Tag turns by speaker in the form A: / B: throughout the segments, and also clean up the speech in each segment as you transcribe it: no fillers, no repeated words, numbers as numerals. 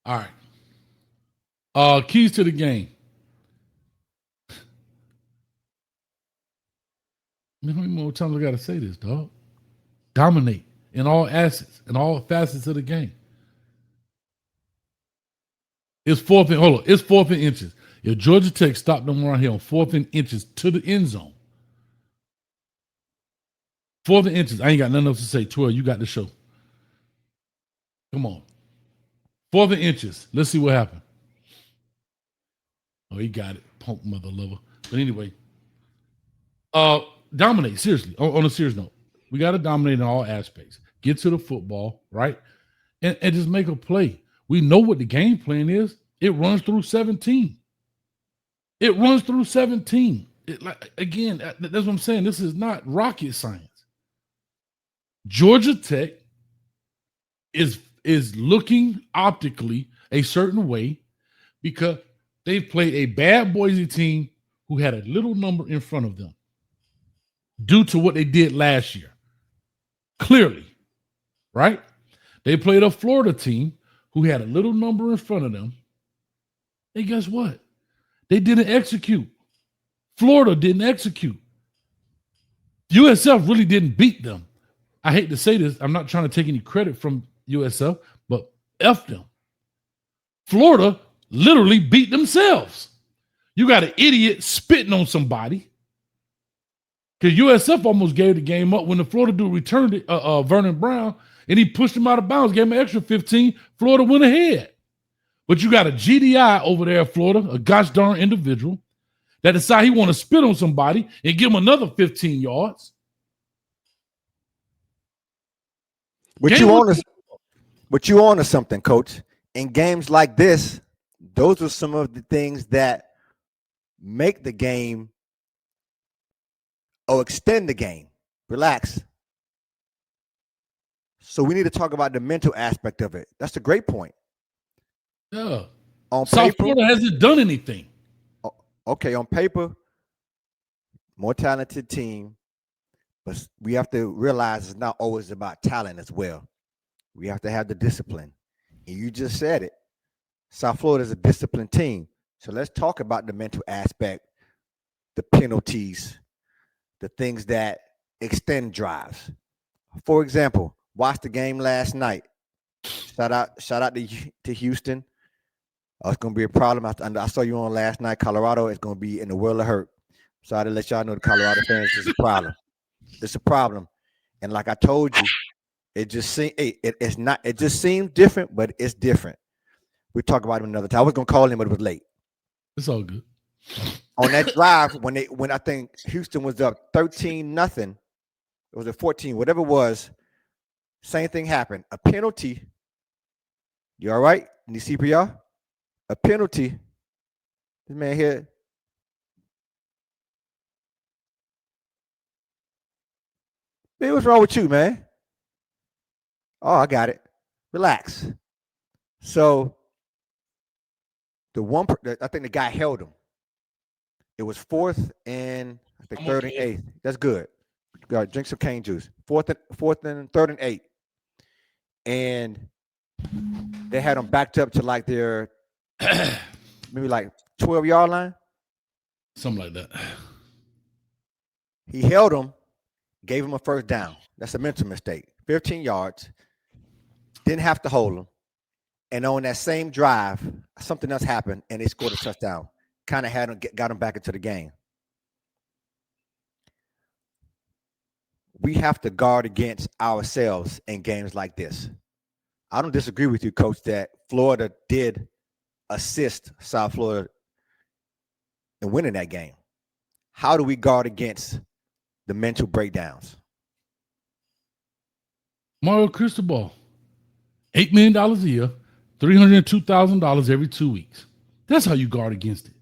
A: All right. Keys to the game. Man, how many more times I gotta say this, dog? Dominate in all assets, in all facets of the game. It's fourth and hold on. It's fourth and inches. If Georgia Tech stopped them right here on fourth and inches to the end zone, fourth and inches. I ain't got nothing else to say. 12, you got the show. Come on. Fourth and inches. Let's see what happened. Oh, he got it. Punk mother lover. But anyway, dominate. Seriously, on a serious note, we got to dominate in all aspects. Get to the football, right? And just make a play. We know what the game plan is. It runs through 17. It runs through 17. Again, that's what I'm saying. This is not rocket science. Georgia Tech is looking optically a certain way because they've played a bad Boise team who had a little number in front of them due to what they did last year. Clearly, right? They played a Florida team who had a little number in front of them. And guess what? They didn't execute. Florida didn't execute. USF really didn't beat them. I hate to say this. I'm not trying to take any credit from USF, but F them. Florida literally beat themselves. You got an idiot spitting on somebody. Because USF almost gave the game up when the Florida dude returned it, Vernon Brown, and he pushed him out of bounds, gave him an extra 15. Florida went ahead. But you got a GDI over there at Florida, a gosh darn individual, that decide he want to spit on somebody and give him another 15 yards.
B: But you on to something, Coach. In games like this, those are some of the things that make the game or extend the game. Relax. So we need to talk about the mental aspect of it. That's a great point.
A: Yeah.
B: On
A: South
B: paper,
A: Florida hasn't done anything.
B: Okay, on paper, more talented team, but we have to realize it's not always about talent as well. We have to have the discipline. And you just said it. South Florida is a disciplined team. So let's talk about the mental aspect, the penalties, the things that extend drives. For example, watch the game last night. Shout out to Houston. It's going to be a problem. I saw you on last night. Colorado is going to be in the world of hurt. So I had to let y'all know the Colorado fans is a problem. It's a problem. And like I told you, it just seems different, but it's different. We'll talk about it another time. I was going to call him, but it was late.
A: It's all good.
B: On that drive, when I think Houston was up 13-0, it was a 14, whatever it was, same thing happened. A penalty. You all right? Need CPR? A penalty. This man here. Man, what's wrong with you, man? Oh, I got it. Relax. So I think the guy held him. It was 4th and I think 3rd and 8th. That's good. You got to drink some cane juice. 4th and 3rd and 8. And they had them backed up to like their maybe like 12-yard line.
A: Something like that.
B: He held him, gave him a first down. That's a mental mistake. 15 yards. Didn't have to hold him. And on that same drive, something else happened, and they scored a touchdown. Kind of got him back into the game. We have to guard against ourselves in games like this. I don't disagree with you, Coach, that Florida did assist South Florida in winning that game. How do we guard against the mental breakdowns?
A: Mario Cristobal, $8 million a year, $302,000 every 2 weeks. That's how you guard against it.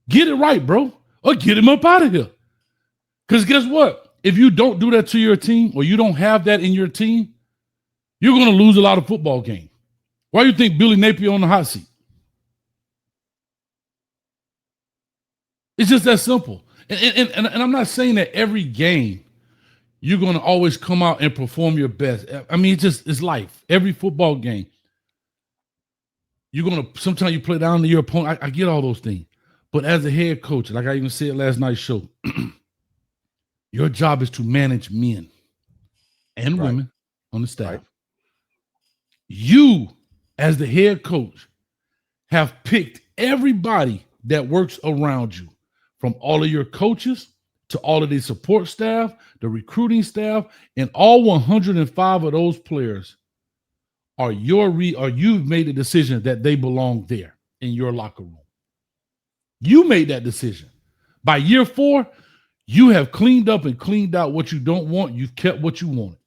A: Get it right, bro, or get him up out of here. Because guess what? If you don't do that to your team or you don't have that in your team, you're going to lose a lot of football games. Why do you think Billy Napier on the hot seat? It's just that simple. And I'm not saying that every game you're going to always come out and perform your best. I mean, it's life. Every football game, you're gonna sometimes you play down to your opponent. I get all those things, but as a head coach, like I even said last night's show, your job is to manage men and
B: Right.
A: women on the staff.
B: Right.
A: You, as the head coach, have picked everybody that works around you, from all of your coaches to all of the support staff, the recruiting staff, and all 105 of those players are you've made the decision that they belong there in your locker room. You made that decision. By year 4, you have cleaned up and cleaned out what you don't want. You've kept what you wanted.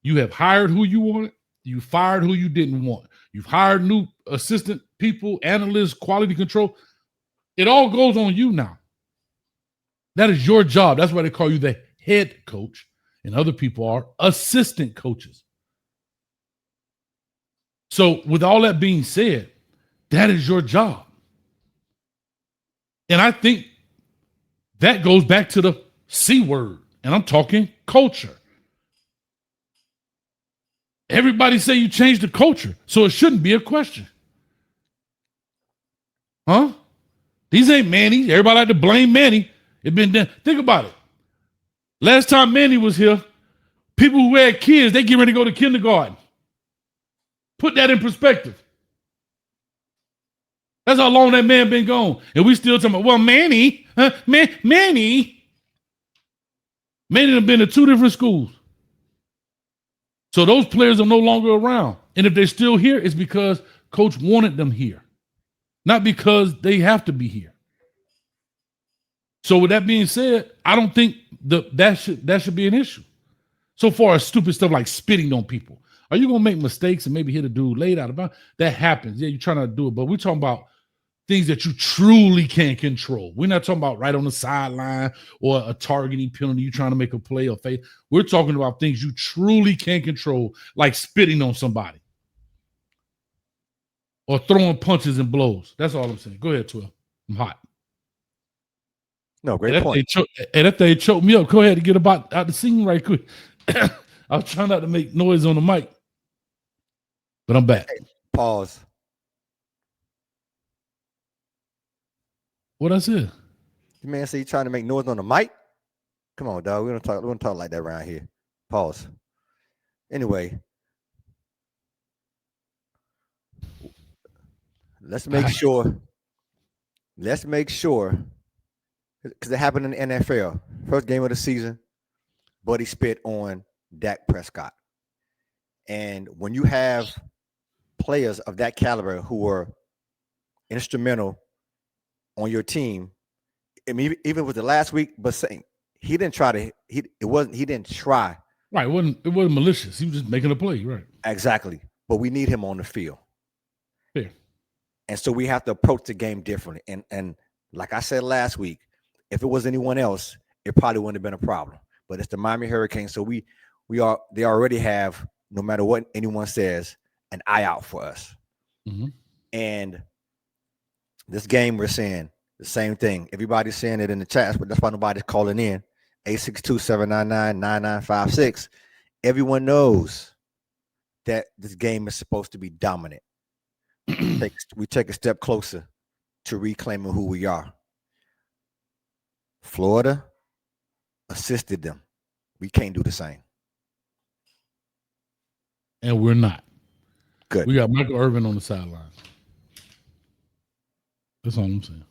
A: You have hired who you wanted. You fired who you didn't want. You've hired new assistant people, analysts, quality control. It all goes on you now. That is your job. That's why they call you the head coach, and other people are assistant coaches. So with all that being said, that is your job. And I think that goes back to the C word, and I'm talking culture. Everybody say you changed the culture, so it shouldn't be a question. Huh? These ain't Manny. Everybody like to blame Manny. It been done. Think about it. Last time Manny was here, people who had kids, they get ready to go to kindergarten. Put that in perspective. That's how long that man been gone. And we still talking about, well, Manny done been to 2 different schools. So those players are no longer around. And if they're still here, it's because coach wanted them here, not because they have to be here. So with that being said, I don't think that should be an issue. So far as stupid stuff like spitting on people. Are you going to make mistakes and maybe hit a dude late out of bounds? That happens. Yeah, you're trying to do it. But we're talking about things that you truly can't control. We're not talking about right on the sideline or a targeting penalty. You're trying to make a play or fake. We're talking about things you truly can't control, like spitting on somebody or throwing punches and blows. That's all I'm saying. Go ahead, 12. I'm hot.
B: No, great point.
A: And if they choke me up, go ahead and get out the scene right quick. I was trying not to make noise on the mic, but I'm back.
B: Hey, pause.
A: What I said?
B: The man said you trying to make noise on the mic. Come on, dog. We don't talk like that around here. Pause. Anyway, let's make sure. Let's make sure, because it happened in the NFL. First game of the season, Buddy spit on Dak Prescott. And when you have players of that caliber who were instrumental on your team, I mean, even with the last week, but saying he didn't try. He didn't try.
A: Right. It wasn't malicious. He was just making a play. Right.
B: Exactly. But we need him on the field.
A: Yeah.
B: And so we have to approach the game differently. And like I said last week, if it was anyone else, it probably wouldn't have been a problem. But it's the Miami Hurricanes. So they already have, no matter what anyone says, an eye out for us.
A: Mm-hmm.
B: And this game, we're saying the same thing. Everybody's saying it in the chat, but that's why nobody's calling in. 862-799-9956. Everyone knows that this game is supposed to be dominant. We take a step closer to reclaiming who we are. Florida assisted them. We can't do the same.
A: And we're not.
B: Good.
A: We got Michael Irvin on the sideline. That's all I'm saying.